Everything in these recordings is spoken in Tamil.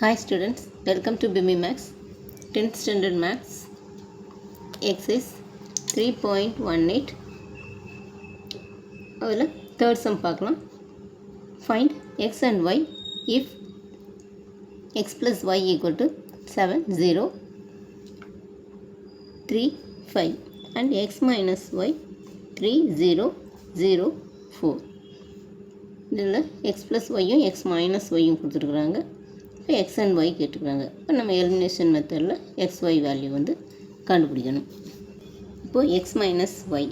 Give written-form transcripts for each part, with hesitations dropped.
Hi students, welcome to BIMI Max 10th Standard Max Exercise 3.18 அதில் third sum பார்க்கலாம். Find x and y if x plus y equal to 7, 0, 3, 5 and x minus y 3, 0, 0, 4. இதில் x plus yயும் x minus yயும் கொடுத்துருக்குறாங்க. இப்போ எக்ஸ் அண்ட் ஒய் கேட்டுக்கிறாங்க. இப்போ நம்ம எலிமினேஷன் மெத்தடில் எக்ஸ் ஒய் வேல்யூ வந்து கண்டுபிடிக்கணும். இப்போது எக்ஸ் மைனஸ் ஒய்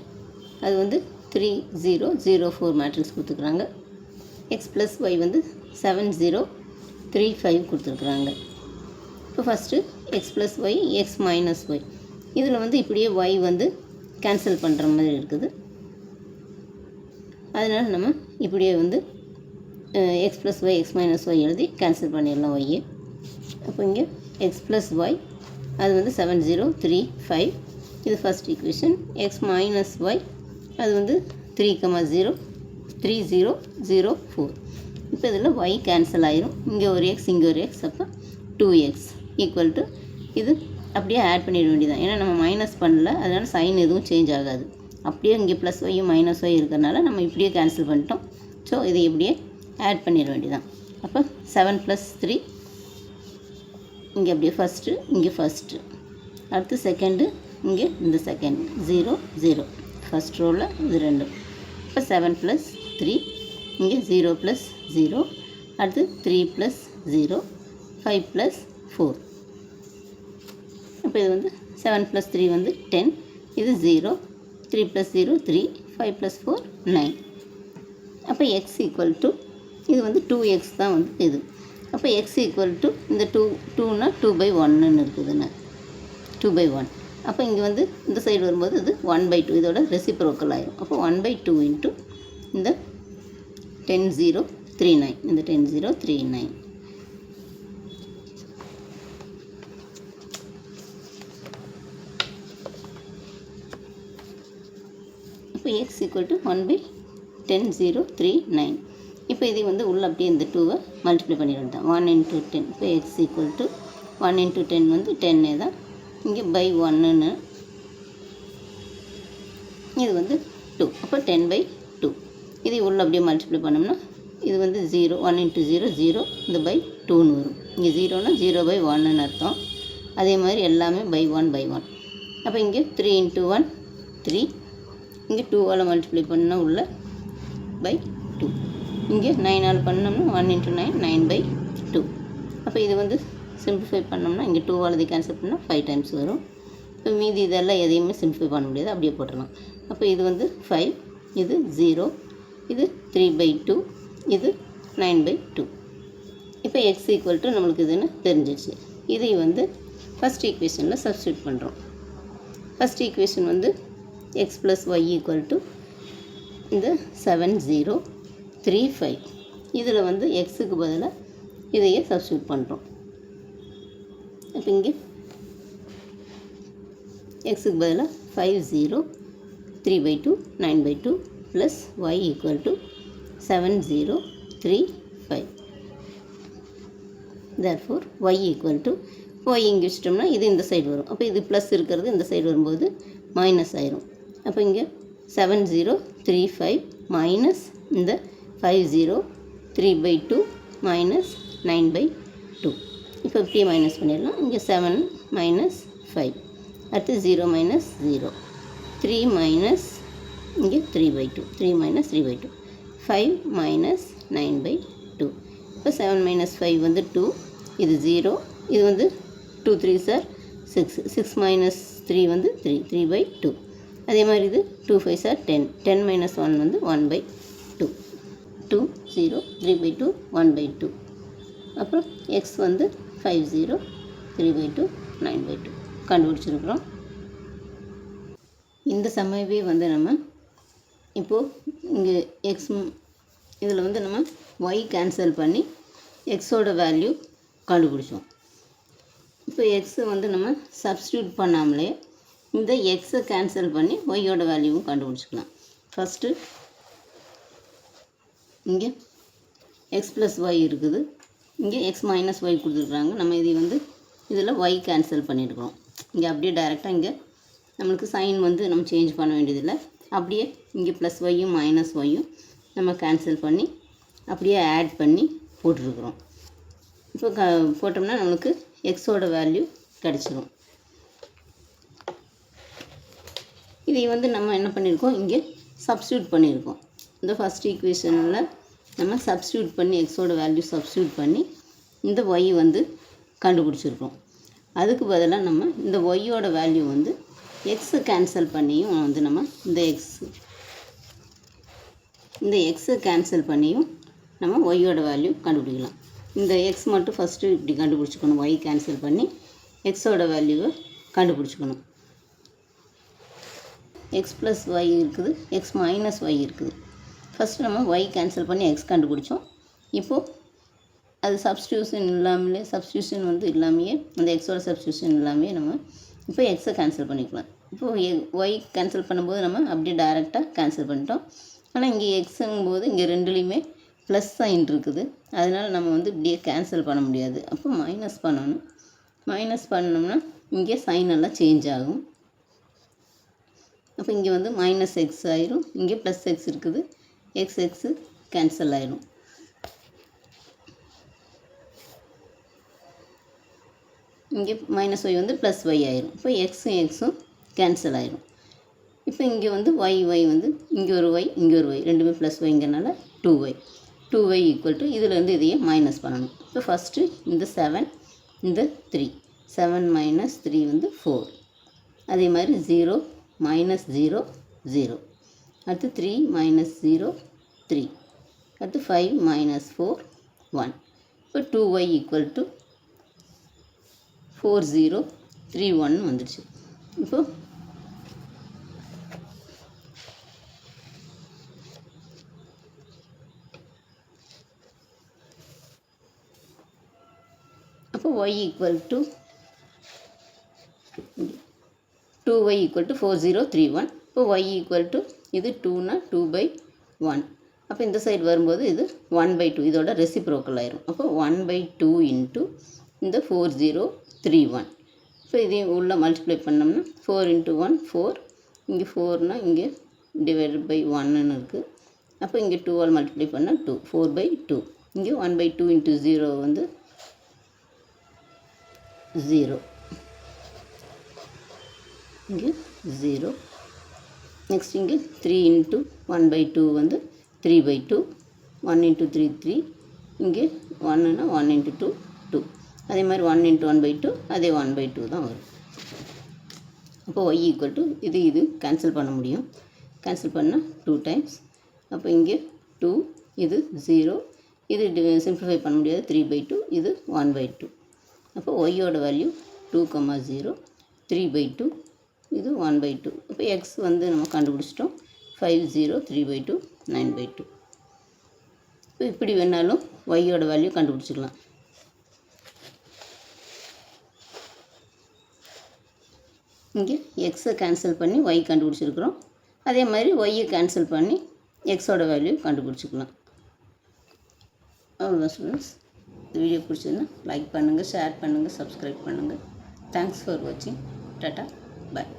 அது வந்து 3, 0, 0, 4 மேட்ரிக்ஸ் கொடுத்துருக்குறாங்க. எக்ஸ் ப்ளஸ் ஒய் வந்து 7, 0, 3, 5 கொடுத்துருக்குறாங்க. இப்போ first x plus y x minus y இதில் வந்து இப்படியே ஒய் வந்து கேன்சல் பண்ணுற மாதிரி இருக்குது. அதனால் நம்ம இப்படியே வந்து x plus y x minus y எழுதி கேன்சல் பண்ணிடலாம் ஒய்யை. அப்போ இங்கே எக்ஸ் ப்ளஸ் ஒய் அது வந்து 7, 0, 3, 5 இது first equation. X minus y அது வந்து 3, 0, 3, 0, 0, 4. இப்போ இதில் ஒய் கேன்சல் ஆயிரும். இங்கே ஒரு எக்ஸ் இங்கே ஒரு எக்ஸ், அப்போ 2x ஈக்குவல் டு இது அப்படியே ஆட் பண்ணிட வேண்டியதான். ஏன்னா நம்ம மைனஸ் பண்ணல, அதனால் சைன் எதுவும் சேஞ்ச் ஆகாது. அப்படியே இங்கே ப்ளஸ் ஒய்யும் மைனஸ் ஒய் இருக்கிறனால நம்ம இப்படியே கேன்சல் பண்ணிட்டோம். ஸோ இது இப்படியே ஆட் பண்ணிட வேண்டியதான். அப்போ 7 + 3 இங்கே அப்படியே ஃபஸ்ட்டு இங்கே ஃபஸ்ட்டு, அடுத்து செகண்டு இங்கே இந்த செகண்ட் 0, 0 ஃபஸ்ட் ரோவில் இது ரெண்டும். இப்போ 7 + 3 இங்கே 0 + 0, அடுத்து 3 + 0, 5 + 4. இப்போ இது வந்து 7 + 3 வந்து 10, இது 0, 3 + 0 3, 5 + 4 9. அப்போ எக்ஸ் ஈக்குவல் டு இது வந்து 2x தான் வந்து இது. அப்போ எக்ஸ் ஈக்குவல் டு இந்த 2னா 2/1 இருக்குதுன்னு 2/1. அப்போ இங்கே வந்து இந்த சைடு வரும்போது இது 1/2 இதோட ரெசிப்ரோக்கல் ஆயிரும். அப்போ 1/2 இன்ட்டு இந்த 10,039 இந்த 10,039. அப்போ எக்ஸ் ஈக்குவல் டு 1/10,039. இப்போ இது வந்து உள்ள அப்படியே இந்த 2வை மல்டிப்ளை பண்ணிவிட்டோம். 1 × 10. இப்போ எக்ஸ் ஈக்குவல் டு 1 × 10 வந்து 10 தான். இங்கே பை 1ன்னு இது வந்து 2. அப்போ 10/2 இது உள்ள அப்படியே மல்டிப்ளை பண்ணோம்னா இது வந்து 0, 1 × 0 0 இந்த பை 2ன்னு வரும். இங்கே 0னா 0/1ன்னு அர்த்தம். அதே மாதிரி எல்லாமே பை 1/1. அப்போ இங்கே 3 × 1 3, இங்கே 2ஆல் மல்டிப்ளை பண்ணால் உள்ள பை 2. இங்கே 9ஆல் பண்ணோம்னா 1 × 9 9/2. அப்போ இது வந்து சிம்பிளிஃபை பண்ணோம்னா இங்கே 2ஆல் இது கேன்சல் பண்ணால் 5 டைம்ஸ் வரும். இப்போ மீதி இதெல்லாம் எதையுமே சிம்பிளிஃபை பண்ண முடியாது, அப்படியே போட்டுடலாம். அப்போ இது வந்து 5, இது 0, இது 3/2, இது 9/2. இப்போ எக்ஸ் ஈக்குவல் டு நம்மளுக்கு இதுன்னு தெரிஞ்சிச்சு. இதை வந்து ஃபஸ்ட் ஈக்குவேஷனில் சப்ஸ்டியூட் பண்ணுறோம். ஃபஸ்ட் ஈக்குவேஷன் வந்து x plus y equal to இந்த 7, 0, 3, 5 இதில் வந்து எக்ஸுக்கு பதிலாக இதையே சப்ஸ்டியூட் பண்ணுறோம். இப்போ இங்கே எக்ஸுக்கு பதிலாக 5, 0, 3/2 9/2 plus y equal to 7, 0, 3, 5. therefore y equal to y இங்கே வச்சிட்டோம்னா இது இந்த சைடு வரும். அப்போ இது ப்ளஸ் இருக்கிறது இந்த சைடு வரும்போது மைனஸ் ஆயிரும். அப்போ இங்கே 7, 0, 3, 5 மைனஸ் இந்த 5, 0, 3/2 மைனஸ் 9/2. இப்போ இப்படியே மைனஸ் பண்ணிடலாம். இங்கே 7 மைனஸ் 5, அடுத்து 0 மைனஸ் 0, 3 மைனஸ் இங்கே 3/2, 3 மைனஸ் 3/2, 5 மைனஸ் 9/2. இப்போ 7 மைனஸ் 5 வந்து 2, இது 0, இது வந்து 2 3s are 6, 6 மைனஸ் 3 வந்து 3, 3/2. அதே மாதிரி இது 2 5s are 10, 10 மைனஸ் 1 வந்து 1/2, 2 0 3/2 1/2. அப்புறம் எக்ஸ் வந்து 5 0 3/2 9/2 கண்டுபிடிச்சிருக்கிறோம். இந்த சமயவே வந்து நம்ம இப்போது இங்கே எக்ஸ் இதில் வந்து நம்ம ஒய் கேன்சல் பண்ணி எக்ஸோட வேல்யூ கண்டுபிடிச்சோம். இப்போ எக்ஸை வந்து நம்ம சப்ஸ்டியூட் பண்ணாமலே இந்த எக்ஸை கேன்சல் பண்ணி ஒய்யோட வேல்யூவும் கண்டுபிடிச்சிக்கலாம். ஃபஸ்ட்டு இங்கே எக்ஸ் ப்ளஸ் ஒய் இருக்குது. இங்கே எக்ஸ் மைனஸ் ஒய் கொடுத்துருக்குறாங்க. நம்ம இதை வந்து இதில் ஒய் கேன்சல் பண்ணியிருக்கிறோம். இங்கே அப்படியே டைரெக்டாக இங்கே நம்மளுக்கு சைன் வந்து நம்ம சேஞ்ச் பண்ண வேண்டியதில்லை. அப்படியே இங்கே ப்ளஸ் ஒய்யும் மைனஸ் ஒய்யும் நம்ம கேன்சல் பண்ணி அப்படியே ஆட் பண்ணி போட்டிருக்கிறோம். இப்போ போட்டோம்னா நம்மளுக்கு எக்ஸோட வேல்யூ கிடச்சிரும். இதை வந்து நம்ம என்ன பண்ணியிருக்கோம், இங்கே சப்ஸ்டியூட் பண்ணியிருக்கோம். இந்த ஃபஸ்ட் ஈக்குவேஷனில் நம்ம சப்ஸ்டியூட் பண்ணி எக்ஸோட வேல்யூ சப்ஸ்டியூட் பண்ணி இந்த ஒய் வந்து கண்டுபிடிச்சிருக்கோம். அதுக்கு பதிலாக நம்ம இந்த ஒய்யோட வேல்யூ வந்து எக்ஸை கேன்சல் பண்ணியும் வந்து நம்ம இந்த எக்ஸை கேன்சல் பண்ணியும் நம்ம ஒய்யோட வேல்யூ கண்டுபிடிக்கலாம். இந்த எக்ஸ் மட்டும் ஃபஸ்ட்டு இப்படி கண்டுபிடிச்சிக்கணும். ஒய் கேன்சல் பண்ணி எக்ஸோட வேல்யூவை கண்டுபிடிச்சிக்கணும். எக்ஸ் ப்ளஸ் ஒய் இருக்குது, எக்ஸ் மைனஸ் ஒய் இருக்குது. ஃபஸ்ட்டு நம்ம ஒய் கேன்சல் பண்ணி எக்ஸ் கண்டுபிடிச்சோம். இப்போது அது சப்ஸ்டியூஷன் இல்லாமையே அந்த எக்ஸோட சப்ஸ்டியூஷன் இல்லாமையே நம்ம இப்போ எக்ஸை கேன்சல் பண்ணிக்கலாம். இப்போது ஒய் கேன்சல் பண்ணும்போது நம்ம அப்படியே டைரெக்டாக கேன்சல் பண்ணிட்டோம். ஆனால் இங்கே எக்ஸுங்கும்போது இங்கே ரெண்டுலேயுமே ப்ளஸ் சைன் இருக்குது. அதனால் நம்ம வந்து இப்படியே கேன்சல் பண்ண முடியாது. அப்போ மைனஸ் பண்ணணும். மைனஸ் பண்ணோம்னா இங்கே சைன் எல்லாம் சேஞ்ச் ஆகும். அப்போ இங்கே வந்து மைனஸ் எக்ஸ் ஆயிரும், இங்கே ப்ளஸ் எக்ஸ் இருக்குது. எக்ஸு கேன்சல் ஆயிரும். இங்கே மைனஸ் ஒய் வந்து ப்ளஸ் ஒய் ஆயிரும். இப்போ எக்ஸும் கேன்சல் ஆயிரும். இப்போ இங்கே வந்து ஒய் வந்து இங்கே ஒரு ஒய் இங்கே ஒரு ஒய் ரெண்டுமே ப்ளஸ் ஒய்ங்கிறனால 2y ஈக்குவல் டு இதிலேருந்து இதையே மைனஸ் பண்ணணும். இப்போ ஃபஸ்ட்டு இந்த 7 இந்த 3 7 மைனஸ் 3 வந்து 4. அதே மாதிரி 0 மைனஸ் 0 0. அடுத்து 3 மைனஸ் 0 3. அடுத்து 5 மைனஸ் 4 1. இப்போ 2y ஈக்குவல் டு 4031 வந்துடுச்சு. இப்போ y equal to 2y equal to 4031. இப்போ y ஈக்குவல் டு இது 2னா 2/1. அப்போ இந்த சைடு வரும்போது இது 1/2 இதோட ரெசிப்ரோக்கல் ஆயிரும். அப்போ 1/2 இன்ட்டு இந்த 4031. இப்போ இதையும் உள்ளே மல்டிப்ளை பண்ணோம்னா 4 × 1 4. இங்கே 4னால் இங்கே டிவைடட் பை 1ன்னு இருக்குது. அப்போ இங்கே 2ஆல் மல்டிப்ளை பண்ணால் 2 4/2. இங்கே 1/2 இன்ட்டு 0 வந்து 0. இங்கே 0. நெக்ஸ்ட் இங்கே 3 × 1/2 வந்து 3/2. 1 × 3 3. இங்கே 1னா 1 × 2 2. அதே மாதிரி 1 × 1/2 அதே 1/2 தான் வரும். அப்போ y ஈக்குவல் டு இது கேன்சல் பண்ண முடியும். கேன்சல் பண்ணால் 2 டைம்ஸ். அப்போ இங்கே 2 இது 0. இது சிம்பிளிஃபை பண்ண முடியாது. 3/2 இது 1/2. அப்போ ஒய்யோட வேல்யூ 2, 0 3/2 இது 1/2. இப்போ எக்ஸ் வந்து நம்ம கண்டுபிடிச்சிட்டோம். 5 0 3/2 9/2. இப்போ இப்படி வேணாலும் ஒய்யோட வேல்யூ கண்டுபிடிச்சிக்கலாம். இங்கே எக்ஸை கேன்சல் பண்ணி ஒய் கண்டுபிடிச்சிருக்கிறோம். அதே மாதிரி ஒய்யை கேன்சல் பண்ணி எக்ஸோட வேல்யூ கண்டுபிடிச்சிக்கலாம். அவ்வளோதான் ஸ்டூடெண்ட்ஸ். இந்த வீடியோ பிடிச்சதுன்னா லைக் பண்ணுங்கள், ஷேர் பண்ணுங்கள், சப்ஸ்கிரைப் பண்ணுங்கள். தேங்க்ஸ் ஃபார் வாட்சிங். டாட்டா, பாய்.